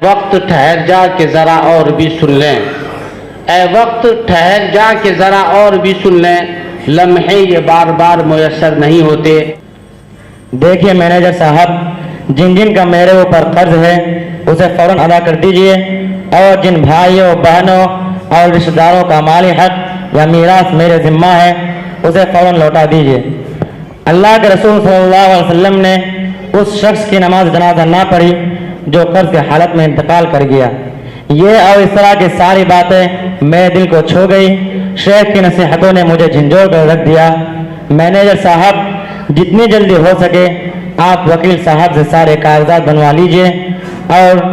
وقت ٹھہر جا کہ ذرا اور بھی سن لیں، اے وقت ٹھہر جا کہ ذرا اور بھی سن لیں، لمحے یہ بار بار میسر نہیں ہوتے۔ دیکھیے مینیجر صاحب، جن جن کا میرے اوپر قرض ہے اسے فوراً ادا کر دیجئے، اور جن بھائیوں بہنوں اور رشتہ داروں کا مالی حق یا میراث میرے ذمہ ہے اسے فوراً لوٹا دیجئے۔ اللہ کے رسول صلی اللہ علیہ وسلم نے اس شخص کی نماز جنازہ نہ پڑھی جو قرض کی حالت میں انتقال کر گیا۔ یہ اور اس طرح کی ساری باتیں میرے دل کو چھو گئی۔ شیخ کی نصیحتوں نے مجھے جھنجھوڑ کر رکھ دیا۔ مینیجر صاحب، جتنی جلدی ہو سکے آپ وکیل صاحب سے سارے کاغذات بنوا لیجئے اور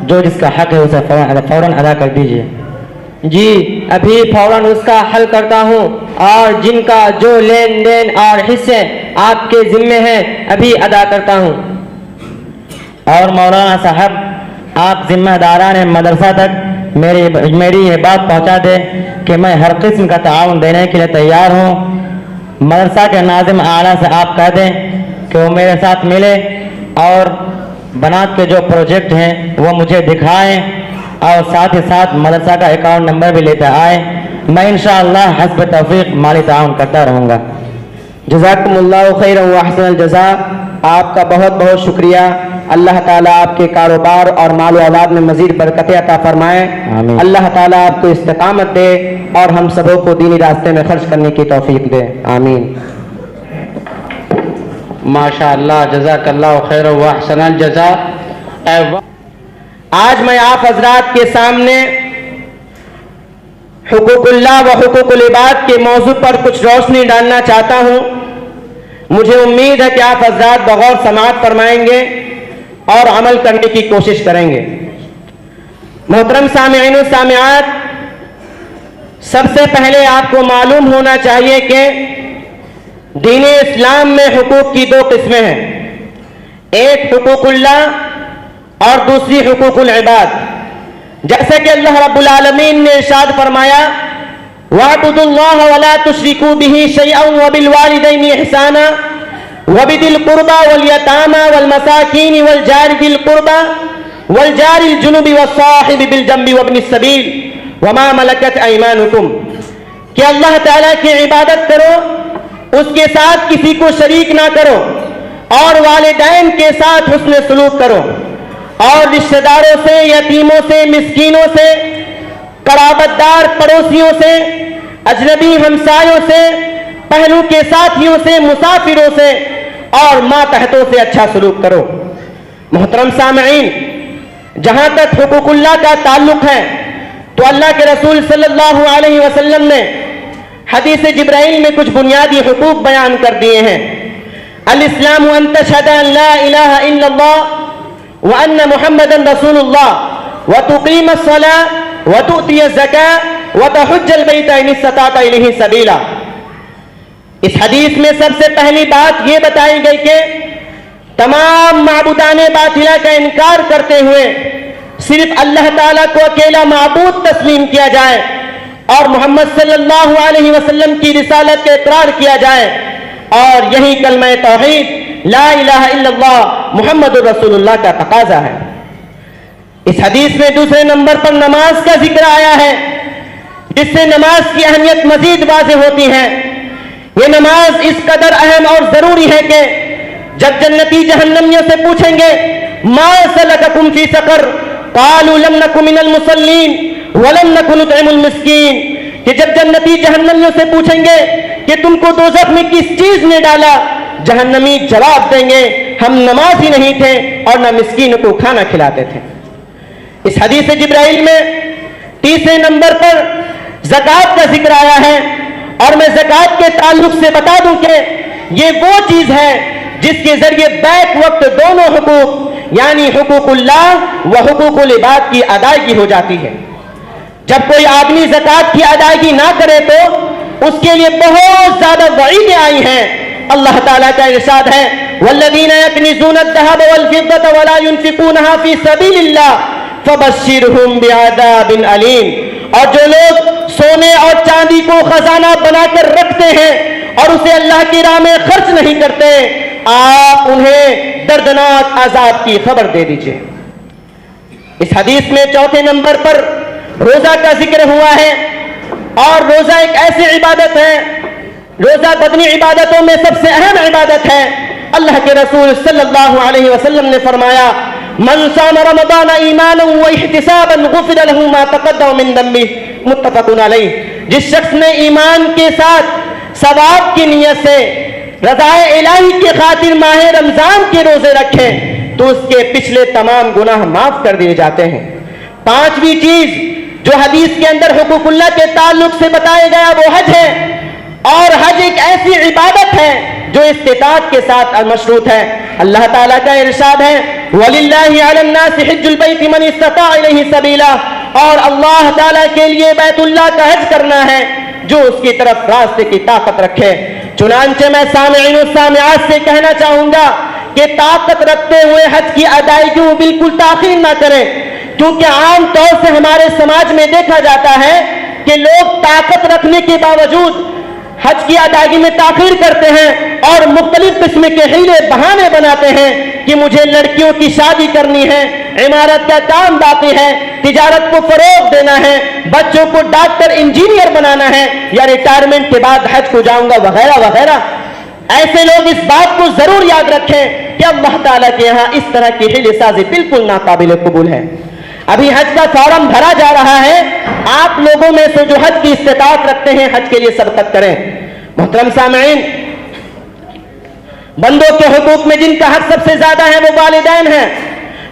جو جس کا حق ہے اسے فوراً ادا کر دیجئے۔ جی ابھی فوراً اس کا حل کرتا ہوں، اور جن کا جو لین دین اور حصے آپ کے ذمے ہیں ابھی ادا کرتا ہوں۔ اور مولانا صاحب، آپ ذمہ داران مدرسہ تک میری یہ بات پہنچا دے کہ میں ہر قسم کا تعاون دینے کے لیے تیار ہوں۔ مدرسہ کے ناظم اعلیٰ سے آپ کہہ دیں کہ وہ میرے ساتھ ملے اور بنات کے جو پروجیکٹ ہیں وہ مجھے دکھائیں، اور ساتھ ہی ساتھ مدرسہ کا اکاؤنٹ نمبر بھی لیتے آئیں۔ میں انشاءاللہ حسب توفیق مالی تعاون کرتا رہوں گا۔ جزاکم اللہ خیرا و احسن الجزاء، آپ کا بہت بہت شکریہ۔ اللہ تعالیٰ آپ کے کاروبار اور مال و اولاد میں مزید برکت عطا فرمائے۔ آمین۔ اللہ تعالیٰ آپ کو استقامت دے اور ہم سبوں کو دینی راستے میں خرچ کرنے کی توفیق دے، آمین۔ ماشاء اللہ، جزاک اللہ خیر و احسن الجزاء۔ آج میں آپ حضرات کے سامنے حقوق اللہ و حقوق العباد کے موضوع پر کچھ روشنی ڈالنا چاہتا ہوں۔ مجھے امید ہے کہ آپ حضرات بغور سماعت فرمائیں گے اور عمل کرنے کی کوشش کریں گے۔ محترم سامعین و سامعات، سب سے پہلے آپ کو معلوم ہونا چاہیے کہ دین اسلام میں حقوق کی دو قسمیں ہیں، ایک حقوق اللہ اور دوسری حقوق العباد۔ جیسے کہ اللہ رب العالمین نے ارشاد فرمایا، وَاعْبُدُوا اللَّهَ وَلَا تُشْرِكُوا بِهِ شَيْئًا وَبِالْوَالِدَيْنِ إِحْسَانًا وَبِذِي الْقُرْبَى وَالْيَتَامَى وَالْمَسَاكِينِ وَالْجَارِ ذِي الْقُرْبَى وَالْجَارِ الْجُنُبِ وَالصَّاحِبِ بِالْجَنبِ وَابْنِ السَّبِيلِ وَمَا مَلَكَتْ أَيْمَانُكُمْ، کہ اللہ تعالیٰ کی عبادت کرو، اس کے ساتھ کسی کو شریک نہ کرو، اور والدین کے ساتھ حسن سلوک کرو، اور رشتہ داروں سے، یتیموں سے، مسکینوں سے، قرابت دار پڑوسیوں سے، اجنبی ہمسایوں سے، پہلو کے ساتھیوں سے، مسافروں سے اور ماتحتوں سے اچھا سلوک کرو۔ محترم سامعین، جہاں تک حقوق اللہ کا تعلق ہے تو اللہ کے رسول صلی اللہ علیہ وسلم نے حدیث جبرائیل میں کچھ بنیادی حقوق بیان کر دیے ہیں۔ الاسلام ان تشہد ان لا الہ الا اللہ وان محمدا رسول اللہ وتقیم الصلاۃ وتؤتی الزکاۃ وتحج البیت ان استطعت الیہ سبیلا۔ اس حدیث میں سب سے پہلی بات یہ بتائی گئی کہ تمام معبودان باطلہ کا انکار کرتے ہوئے صرف اللہ تعالیٰ کو اکیلا معبود تسلیم کیا جائے، اور محمد صلی اللہ علیہ وسلم کی رسالت کا اقرار کیا جائے، اور یہی کلمہ توحید لا الہ الا اللہ محمد الرسول اللہ کا تقاضا ہے۔ اس حدیث میں دوسرے نمبر پر نماز کا ذکر آیا ہے، جس سے نماز کی اہمیت مزید واضح ہوتی ہے۔ یہ نماز اس قدر اہم اور ضروری ہے کہ جب جنتی جہنمیوں سے پوچھیں گے ما سلککم فی سقر قالوا لم نک من المصلین ولم نک نطعم المسکین، کہ جب جنتی جہنمیوں سے پوچھیں گے کہ تم کو دوزخ میں کس چیز نے ڈالا، جہنمی جواب دیں گے ہم نمازی نہیں تھے اور نہ مسکین کو کھانا کھلاتے تھے۔ اس حدیث جبرائیل میں تیسرے نمبر پر زکوٰۃ کا ذکر آیا ہے، اور میں زکوٰۃ کے تعلق سے بتا دوں کہ یہ وہ چیز ہے جس کے ذریعے بیک وقت دونوں حقوق یعنی حقوق اللہ و حقوق العباد کی ادائیگی ہو جاتی ہے۔ جب کوئی آدمی زکوٰۃ کی ادائیگی نہ کرے تو اس کے لیے بہت زیادہ وعیدیں آئی ہیں۔ اللہ تعالیٰ کا ارشاد ہے والذین یکنزون الذهب والفضة ولا ينفقونها في سبیل اللہ فبشرهم بعذاب علیم، اور جو لوگ سونے اور چاندی کو خزانہ بنا کر رکھتے ہیں اور اسے اللہ کی راہ میں خرچ نہیں کرتے، آپ انہیں دردناک عذاب کی خبر دے دیجئے۔ इस हदीस में चौथे नंबर पर रोजा का जिक्र हुआ है और रोजा एक ऐसी इबादत है, रोजा बदनी इबादतों में सबसे अहम इबादत है। अल्लाह के रसूल सल्लल्लाहु अलैहि वसल्लम ने फरमाया, मन साम रमज़ान ईमानन व इहतिसाबन गुफिर लहू मा तक़द्दम मिन दम्बि, मुत्तफ़क़ुन अलैह। जिस शख्स ने ईमान के साथ सवाब की नियत से रज़ाए इलाही के खातिर माह रमजान के रोजे रखे तो उसके पिछले तमाम गुनाह माफ कर दिए जाते हैं। पांचवी चीज जो हदीस के अंदर हुकूकुल्लाह के ताल्लुक से बताया गया वो हज है, और हज एक ऐसी इबादत है जो इस्तिताअत के साथ मशरूत है। अल्लाह ताला का इरशाद है, वलिल्लाहि अलन नासि हिज्जुल बैति मन इस्तता इलैहि सबीला, और अल्लाह ताला के लिए बैतुल्लाह का हज करना है जो उसकी तरफ रास्ते की ताकत रखे। चुनांचे मैं सामिईन और सामिआत से कहना चाहूंगा कि ताकत रखते हुए हज की अदायगी में बिल्कुल ताखीर ना करें, क्योंकि आम तौर से हमारे समाज में देखा जाता है कि लोग ताकत रखने के बावजूद हज की अदायगी में ताखीर करते हैं और मुख्तलिफ किस्म के हीले बहाने बनाते हैं कि मुझे लड़कियों की शादी करनी है, इमारत का काम बाकी है, तिजारत को फरोग देना है, बच्चों को डॉक्टर इंजीनियर बनाना है, या रिटायरमेंट के बाद हज को जाऊंगा वगैरह वगैरह। ऐसे लोग इस बात को जरूर याद रखें कि अल्लाह ताला के यहाँ इस तरह की हीलेसाजी बिल्कुल नाकाबिल कबूल है। अभी हज का फॉर्म भरा जा रहा है, आप लोगों में से जो हज की इस्तिताअत रखते हैं हज के लिए सबकत करें। मोहतरम सामईन, बंदों के हुकूक में जिनका हक सबसे ज्यादा है वो वालिदैन हैं।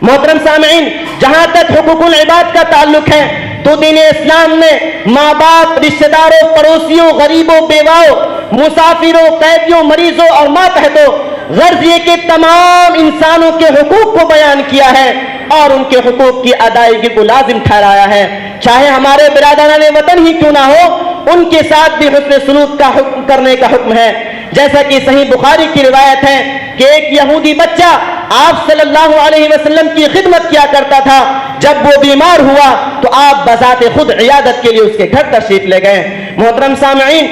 मोहतरम सामईन, जहां तक हुकूकुल इबाद का ताल्लुक है तो दीन इस्लाम में माँ बाप, रिश्तेदारों, पड़ोसियों, गरीबों, बेवाओं, मुसाफिरों, कैदियों, मरीजों और मातहतों, गर्ज ये कि तमाम इंसानों के हुकूक को बयान किया है और उनके हुकूक की अदायगी को लाजिम ठहराया है। चाहे हमारे बिरादरान वतन ही क्यों ना हो, उनके साथ भी हुस्न सलूक का हुक्म करने का हुक्म है। जैसा कि सही बुखारी की रिवायत है कि एक यहूदी बच्चा आप सल्लल्लाहु अलैहि वसल्लम की खिदमत किया करता था। जब वो बीमार हुआ तो आप बजाते खुद इयादत के लिए उसके घर तशरीफ ले गए। मोहतरम सामईन,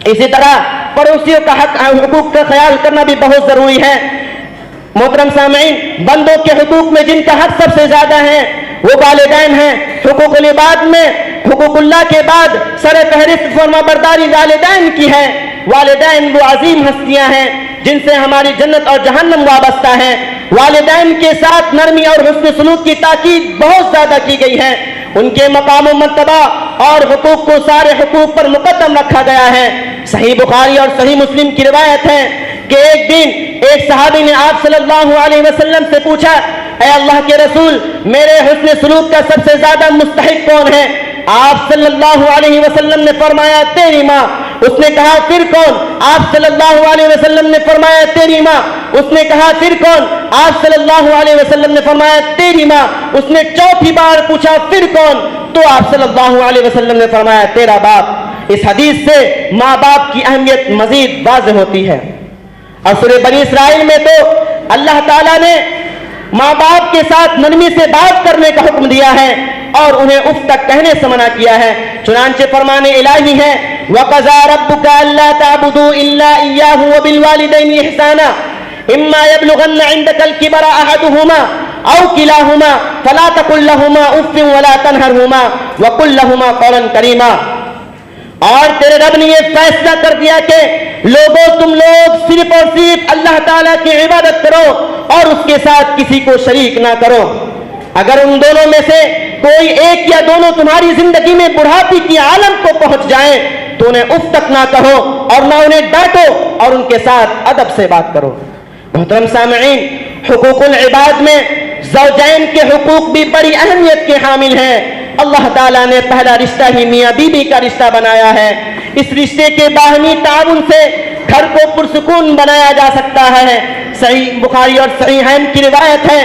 इसी तरह पड़ोसियों का हक हुकूक का ख्याल करना भी बहुत जरूरी है। मोहतरम सामईन, बंदों के हुकूक में जिनका हक सबसे ज्यादा है वो वालिदैन हैं। हुकूकुल इबाद में हुकूकुल्लाह के बाद सर फहरिस्त फरमाबरदारी वालिदैन की है। वालिदैन वो अजीम हस्तियां हैं जिनसे हमारी जन्नत और जहन्नम वाबस्ता है। वालिदैन के साथ नरमी और हुस्न सलूक की ताकीद बहुत ज्यादा की गई है। उनके मकाम मर्तबा और हुकूक को सारे हुकूक पर मुकद्दम रखा गया है। सही बुखारी और सही मुस्लिम की रिवायत है कि एक दिन एक सहाबी ने आप सल्लल्लाहु अलैहि वसल्लम से पूछा, ऐ अल्लाह के रसूल, मेरे हुस्न सलूक का सबसे ज्यादा मुस्तहिक कौन है? आप सल्लल्लाहु अलैहि वसल्लम ने फरमाया, तेरी माँ। उसने कहा, फिर कौन? आप सल्लल्लाहु अलैहि वसल्लम ने फरमाया, तेरी माँ। उसने कहा, फिर कौन? आप सल्लल्लाहु अलैहि वसल्लम ने फरमाया, तेरी माँ। उसने चौथी बार पूछा, फिर कौन? तो आप सल्लल्लाहु अलैहि वसल्लम ने फरमाया, तेरा बाप। इस हदीस से माँ बाप की अहमियत मजीद वाज़ेह होती है। और सूरह बनी इसराइल में तो अल्लाह ताला ने माँ बाप के साथ नरमी से बात करने का हुक्म दिया है और उन्हें उफ तक कहने से मना किया है। चुनांचे फरमाने इलाही है, वक़ज़ा रब्बुका अल्ला ताबुदू इल्ला इय्याहु व बिल वालिदैनि इहसाना इम्मा यबलुगन्ना इंदकल किबरा अहदुहुमा औ किलाहुमा फला तकुल लहुमा उफ़्फ़िन वला तनहरहुमा व कुल लहुमा क़ौलन करीमा। और तेरे रब ने ये फैसला कर दिया कि लोगों, तुम लोग सिर्फ और सिर्फ अल्लाह ताला की इबादत करो और उसके साथ किसी को शरीक ना करो। अगर उन दोनों में से कोई एक या दोनों तुम्हारी जिंदगी में बुढ़ापे की आलम को पहुंच जाए तो उन्हें उफ तक ना कहो और ना उन्हें डांटो और उनके साथ अदब से बात करो। मोहतरम सामईन, हुकूकुल इबाद में ज़ौजैन के हुकूक भी बड़ी अहमियत के हामिल हैं। अल्लाह ताला ने पहला रिश्ता ही मियाँ बीबी का रिश्ता बनाया है। इस रिश्ते के बाहमी ताउन से घर को पुरसुकून बनाया जा सकता है। सही बुखारी और सहीहैन की रिवायत है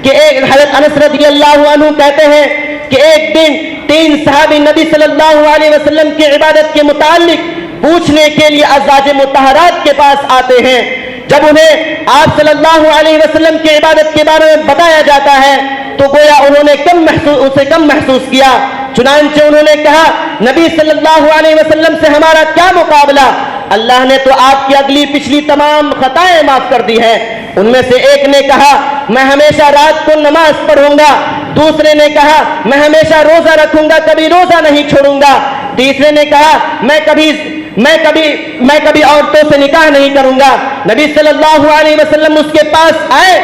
कि एक हज़रत अनस रज़ियल्लाहु अन्हु कहते हैं कि एक दिन 3 सहाबी नबी सल्लल्लाहु अलैहि वसल्लम की इबादत के मुताल्लिक पूछने के लिए अज़वाज मुतहरात के पास आते हैं। जब उन्हें आप सल्लल्लाहु अलैहि वसल्लम की इबादत के बारे में बताया जाता है तो गोया उन्होंने कम महसूस किया। चुनांचे उन्होंने कहा, नबी सल्लल्लाहु अलैहि वसल्लम से हमारा क्या मुकाबला? अल्लाह ने तो आपकी अगली पिछली तमाम खताएं माफ कर दी हैं। उनमें से एक ने कहा, मैं हमेशा रात को नमाज पढ़ूंगा, दूसरे ने कहा मैं हमेशा रोजा रखूंगा, कभी रोजा नहीं छोड़ूंगा। तीसरे ने कहा मैं कभी औरतों से निकाह नहीं करूंगा। नबी सल्लल्लाहु अलैहि वसल्लम उसके पास आए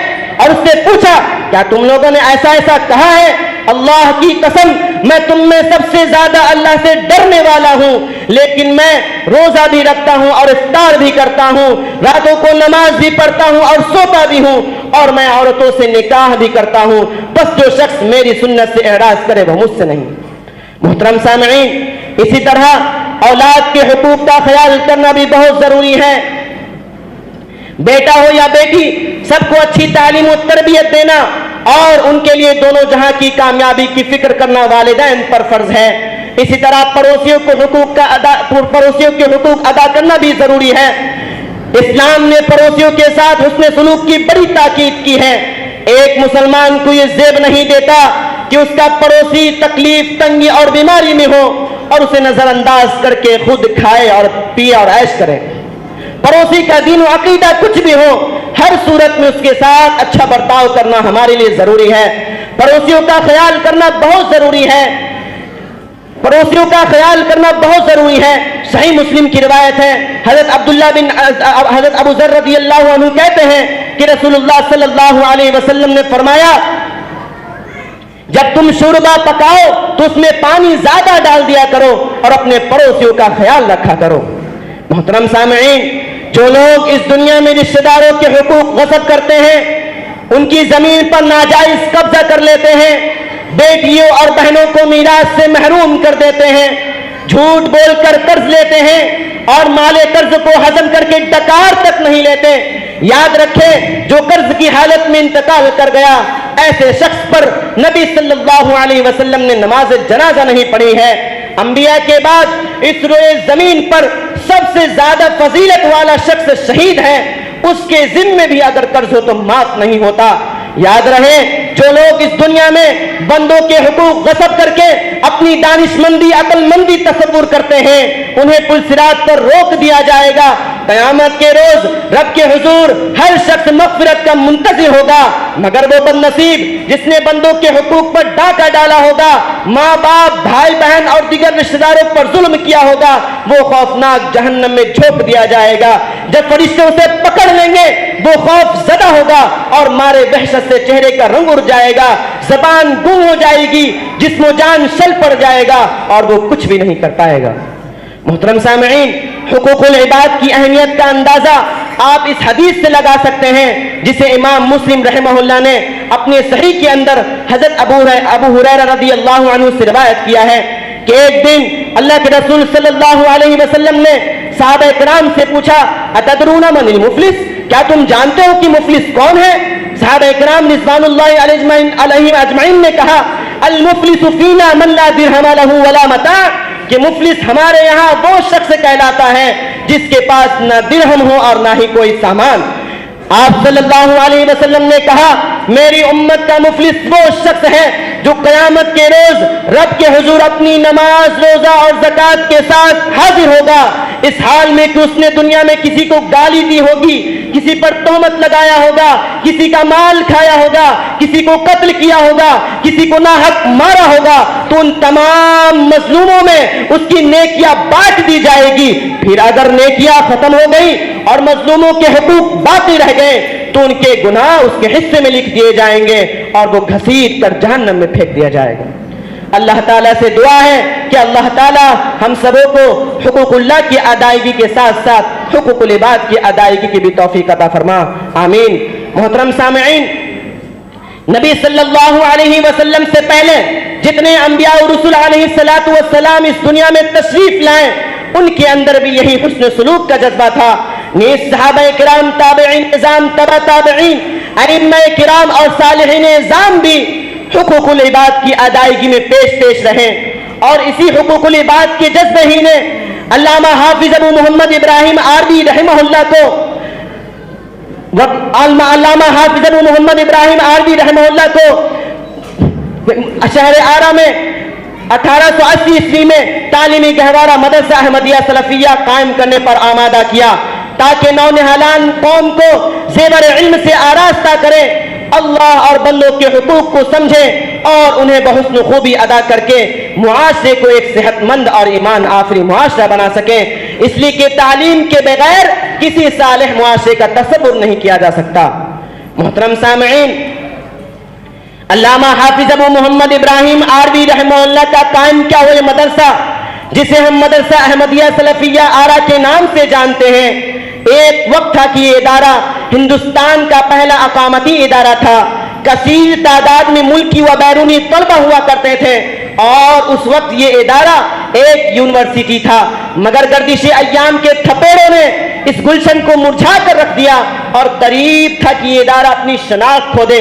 और उससे पूछा क्या तुम लोगों ने ऐसा ऐसा कहा है? अल्लाह की कसम मैं तुम में सबसे ज्यादा अल्लाह से डरने वाला हूं, लेकिन मैं रोजा भी रखता हूं और इफ्तार भी करता हूं, रातों को नमाज भी पढ़ता हूं और सोता भी हूं, और मैं औरतों से निकाह भी करता हूं। बस जो शख्स मेरी सुन्नत से एराज करे वो मुझसे नहीं। मोहतरम सामईन, इसी तरह औलाद के हुकूक का ख्याल करना भी बहुत जरूरी है। बेटा हो या बेटी, सबको अच्छी तालीम और तरबियत देना और उनके लिए दोनों जहां की कामयाबी की फिक्र करना वालिदैन पर फर्ज है। इसी तरह पड़ोसियों के हुकूक अदा करना भी जरूरी है। इस्लाम ने पड़ोसियों के साथ हुस्न सलूक की बड़ी ताकीद की है। एक मुसलमान को ये जेब नहीं देता कि उसका पड़ोसी तकलीफ, तंगी और बीमारी में हो और उसे नजरअंदाज करके खुद खाए और पिए और ऐश करे। पड़ोसी का दीन और अकीदा कुछ भी हो, हर सूरत में उसके साथ अच्छा बर्ताव करना हमारे लिए जरूरी है। पड़ोसियों का ख्याल करना बहुत जरूरी है। पड़ोसियों का ख्याल करना बहुत जरूरी है। सही मुस्लिम की रिवायत है, हजरत अबू ज़र रज़ियल्लाहु अन्हु कहते हैं कि रसूलुल्लाह सल्लल्लाहु अलैहि वसल्लम ने फरमाया जब तुम शोरबा पकाओ तो उसमें पानी ज्यादा डाल दिया करो और अपने पड़ोसियों का ख्याल रखा करो। मोहतरम सामईन, जो लोग इस दुनिया में रिश्तेदारों के हुकूक गस्ब करते हैं, उनकी जमीन पर नाजायज कब्जा कर लेते हैं, बेटियों और बहनों को मीरास से महरूम कर देते हैं, झूठ बोलकर कर्ज लेते हैं और माले कर्ज को हजम करके डकार तक नहीं लेते, याद रखें जो कर्ज की हालत में इंतकाल कर गया, ऐसे शख्स पर नबी सल्लल्लाहु अलैहि वसल्लम ने नमाज जनाजा नहीं पढ़ी है। अंबिया के बाद इस रोए जमीन पर सबसे ज्यादा फजीलत वाला शख्स शहीद है, उसके जिम्मे भी अगर कर्ज हो तो माफ नहीं होता। याद रहे, जो लोग इस दुनिया में बंदों के हुकूक गस्ब करके अपनी दानिशमंदी, अक्लमंदी तसव्वुर करते हैं, उन्हें पुलसिरात पर रोक दिया जाएगा। क़यामत के रोज रब के हुजूर हर शख्स मग़फ़िरत का मुंतज़िर होगा, मगर वो बदनसीब जिसने बंदों के हुकूक पर डाका डाला होगा, माँ बाप, भाई बहन और दीगर रिश्तेदारों पर जुल्म किया होगा, वो खौफनाक जहन्नम में झोंक दिया जाएगा। जब फरिश्ते उसे पकड़ लेंगे वो खौफ ज़दा होगा और मारे वहशत से चेहरे का रंग उड़ जाएगा, ज़बान गुम हो जाएगी, जिस्मो जान शल पड़ जाएगा और वो कुछ भी नहीं कर पाएगा। मोहतरम सामईन, हुकूकुल इबाद की अहमियत का अंदाजा आप इस हदीस से लगा सकते हैं जिसे इमाम मुस्लिम रहमहुल्लाह ने अपने सही के अंदर हजरत अबू हुरैरा रज़ियल्लाहु अन्हु से रिवायत किया है कि एक दिन अल्लाह के रसूल सल्लल्लाहु अलैहि वसल्लम ने सहाबा इकराम से पूछा, अतदरूना मनिल मुफलिस, क्या तुम जानते हो कि मुफलिस कौन है? सहाबा इकराम रिज़वानुल्लाहि अलैहिम अजमईन ने कहा, अल मुफलिसु फीना मन ला दिरहम लहु वला मता, कि मुफलिस हमारे यहाँ वो शख्स कहलाता है जिसके पास ना दिरहम हो और ना ही कोई सामान। आप सल्लल्लाहु अलैहि वसल्लम ने कहा, मेरी उम्मत का मुफलिस वो शख्स है जो क़यामत के रोज रब के हुजूर अपनी नमाज, रोजा और ज़कात के साथ हाजिर होगा, इस हाल में कि उसने दुनिया में किसी को गाली दी होगी, किसी पर तोहमत लगाया होगा, किसी का माल खाया होगा, किसी को कत्ल किया होगा, किसी को नाहक मारा होगा, तो उन तमाम मजलूमों में उसकी नेकियां बांट दी जाएगी। फिर अगर नेकियां खत्म हो गई और मजलूमों के हुकूक बाकी रह गए तो उनके गुनाह उसके हिस्से में लिख दिए जाएंगे और वो घसीट कर जहन्नम में फेंक दिया जाएगा। अल्लाह ताला से दुआ है कि अल्लाह ताला हम सबों को हुकूकुल्लाह की अदायगी के साथ साथ हुकूकुल इबाद की अदायगी की भी तौफीक अता फरमा, आमीन। मोहतरम सामईन, नबी सल्लल्लाहु अलैहि वसल्लम से पहले जितने अंबिया और रसूल अलैहिस्सलातु वस्सलाम इस दुनिया में तशरीफ लाए, उनके अंदर भी यही हुस्न सलूक का जज्बा था। नीज सहाबा किराम, ताबईन निज़ाम, तबा ताबईन, अइम्मा किराम और सालिहीन निज़ाम भी हुकूकुल इबाद की अदायगी में पेश रहे और इसी हुकूकुल इबाद के जज्बे ही ने अल्लामा हाफिज अबू मोहम्मद इब्राहिम आरबी रहमहुल्लाह को अल्लामा हाफिज अबू मोहम्मद इब्राहिम आरबी रहमहुल्लाह को शहर आरा में 1880 ईस्वी में तालीमी गहवारा मदरसा अहमदिया सलफिया कायम करने पर आमादा किया ताकि नौनिहालान कौम को ज़ेवर इल्म से आरास्ता करे, अल्लाह और बंदों के हुकूक को समझे اور انہیں بحسن خوبی ادا کر کے معاشرے کو ایک صحت مند اور ایمان آفری معاشرہ بنا سکیں، اس لیے کہ تعلیم کے بغیر کسی صالح معاشرے کا تصور نہیں کیا جا سکتا۔ محترم سامعین، علامہ حافظ ابو محمد ابراہیم آروی رحمہ اللہ کا قائم کیا ہوئے مدرسہ، جسے ہم مدرسہ احمدیہ سلفیہ آرا کے نام سے جانتے ہیں، ایک وقت تھا کہ یہ ادارہ ہندوستان کا پہلا اقامتی ادارہ تھا۔ کثیر تعداد میں ملکی و بیرونی طلبہ ہوا کرتے تھے اور اس وقت یہ ادارہ ایک یونیورسٹی تھا، مگر گردش ایام کے تھپیڑوں نے اس گلشن کو مرجھا کر رکھ دیا اور قریب تھا کہ یہ ادارہ اپنی شناخت کھو دے،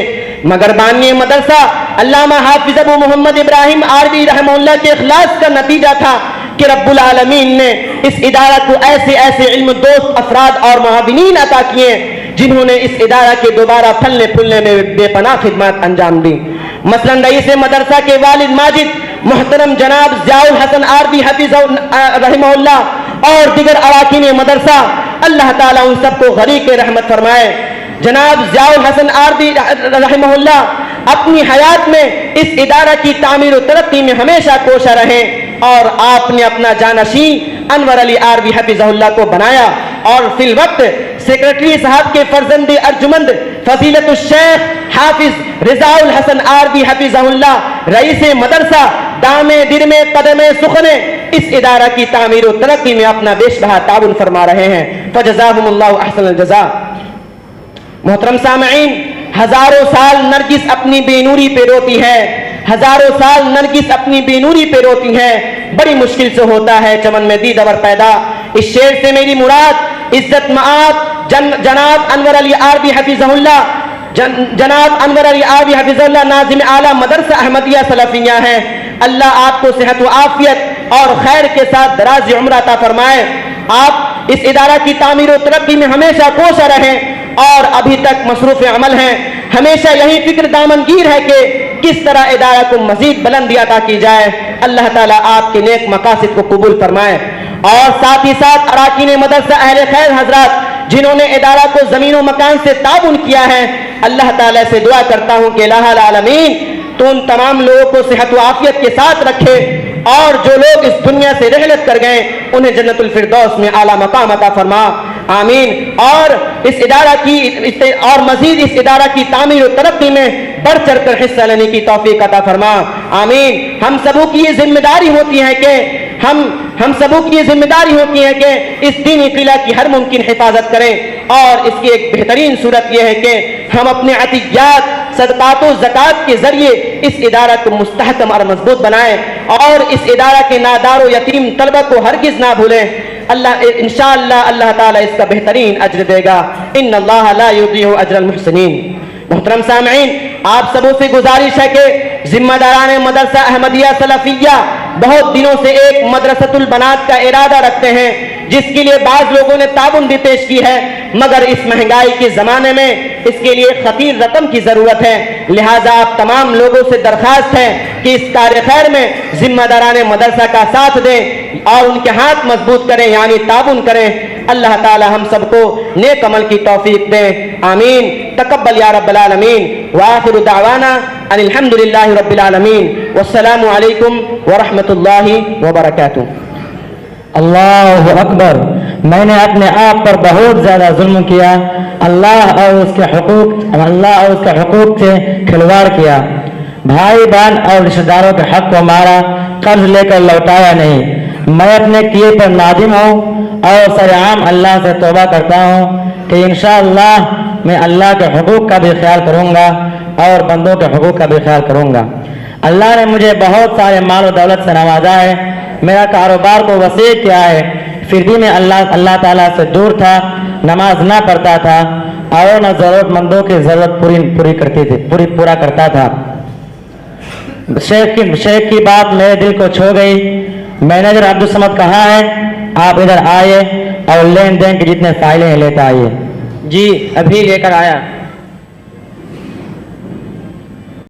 مگر بانی مدرسہ علامہ حافظ ابو محمد ابراہیم آروی رحمہ اللہ کے اخلاص کا نتیجہ تھا کہ رب العالمین نے اس ادارہ کو ایسے ایسے علم دوست افراد اور معاونین عطا کیے جنہوں نے اس ادارہ کے دوبارہ پھلنے پھولنے میں بے پناہ خدمات انجام دی۔ مثلا رئیس مدرسہ کے والد ماجد محترم جناب ضیاء الحسن آروی حفظہ رحمہ اللہ اور دیگر اراکین مدرسہ، اللہ تعالیٰ ان سب کو غریق رحمت فرمائے۔ جناب ضیاء الحسن آروی رحمہ اللہ اپنی حیات میں اس ادارہ کی تعمیر و ترقی میں ہمیشہ کوشاں رہے اور آپ نے اپنا جانشین انور علی آروی حفظہ اللہ کو بنایا اور فی الوقت سیکرٹری صاحب کے فرزند ارجمند فضیلت الشیخ حافظ رضا الحسن آروی حفظہ اللہ رئیس مدرسہ دامے درمے قدمے سخنے اس ادارہ کی تعمیر و ترقی میں اپنا بیش بہا تعاون فرما رہے ہیں، فجزاہم اللہ احسن الجزاء۔ محترم سامعین، ہزاروں سال نرگس اپنی بے نوری پہ روتی ہے، ہزاروں سال نرگس اپنی بے نوری پہ روتی ہے، بڑی مشکل سے ہوتا ہے چمن میں دیدور پیدا۔ اس شعر سے میری مراد عزت مآب جناب انور علی آروی حفظہ اللہ، جناب انور علی آروی حفظہ اللہ ناظم اعلیٰ مدرسہ احمدیہ سلفیہ ہیں۔ اللہ آپ کو صحت و عافیت اور خیر کے ساتھ دراز عمر عطا فرمائے۔ آپ اس ادارہ کی تعمیر و ترقی میں ہمیشہ کوشاں رہیں اور ابھی تک مصروف عمل ہیں۔ ہمیشہ یہی فکر دامنگیر ہے کہ کس طرح ادارہ کو مزید بلندی عطا کی جائے۔ اللہ تعالیٰ آپ کے نیک مقاصد کو قبول فرمائے۔ اور ساتھ ہی ساتھ اراکین مدرسہ اہل خیر حضرات جنہوں نے ادارہ کو زمین و مکان سے تعاون کیا ہے، اللہ تعالیٰ سے دعا کرتا ہوں کہ الہ العالمین تو ان تمام لوگوں کو صحت و عافیت کے ساتھ رکھے اور جو لوگ اس دنیا سے رحلت کر گئے انہیں جنت الفردوس میں اعلیٰ مقام عطا فرما، آمین۔ اور اس ادارہ کی اور مزید اس ادارہ کی تعمیر و ترقی میں بڑھ چڑھ کر حصہ لینے کی توفیق عطا فرما، آمین۔ ہم سبوں کی یہ ذمہ داری ہوتی ہے کہ ہم سبوں کی یہ ذمہ داری ہوتی ہے کہ اس دینی قلعہ کی ہر ممکن حفاظت کریں، اور اس کی ایک بہترین صورت یہ ہے کہ ہم اپنے عطیات صدقات و زکوٰۃ کے ذریعے اس ادارہ کو مستحکم اور مضبوط بنائیں اور اس ادارہ کے نادار و یتیم طلبہ کو ہرگز نہ بھولیں۔ انشاءاللہ اللہ تعالیٰ اس کا بہترین اجر دے گا، ان اللہ لا یضیع اجر المحسنین۔ محترم سامعین، آپ سبوں سے گزارش ہے کہ ذمہ داران مدرسہ احمدیہ سلفیہ بہت دنوں سے ایک مدرسۃ البنات کا ارادہ رکھتے ہیں، جس کے لیے بعض لوگوں نے تعاون بھی پیش کی ہے، مگر اس مہنگائی کے زمانے میں اس کے لیے خطیر رقم کی ضرورت ہے، لہٰذا آپ تمام لوگوں سے درخواست ہے کہ اس کار خیر میں ذمہ داران مدرسہ کا ساتھ دیں اور ان کے ہاتھ مضبوط کریں، یعنی تعاون کریں۔ اللہ تعالی ہم سب کو نیک عمل کی توفیق دیں، آمین۔ تقبل یا رب العالمین، وآخر دعوانا ان الحمد للہ رب العالمین، والسلام علیکم ورحمۃ اللہ وبرکاتہ۔ اللہ اکبر، میں نے اپنے آپ پر بہت زیادہ ظلم کیا، اللہ اور اس کے حقوق سے کھلواڑ کیا، بھائی بہن اور رشتہ داروں کے حق کو مارا، قرض لے کر لوٹایا نہیں۔ میں اپنے کیے پر نادم ہوں اور سرعام اللہ سے توبہ کرتا ہوں کہ انشاءاللہ میں اللہ کے حقوق کا بھی خیال کروں گا اور بندوں کے حقوق کا بھی خیال کروں گا۔ اللہ نے مجھے بہت سارے مال و دولت سے نوازا ہے، میرا کاروبار کو وسیع کیا ہے، پھر بھی میں اللہ تعالیٰ سے دور تھا، نماز نہ پڑھتا تھا اور نہ ضرورت مندوں کی ضرورت پورا کرتا تھا۔ شیخ کی بات میرے دل کو چھو گئی۔ مینیجر عبدالصمد کہاں ہے؟ آپ ادھر آئے اور لین دین کے جتنے فائلیں ہیں لیتا آئیے۔ جی ابھی لے کر آیا۔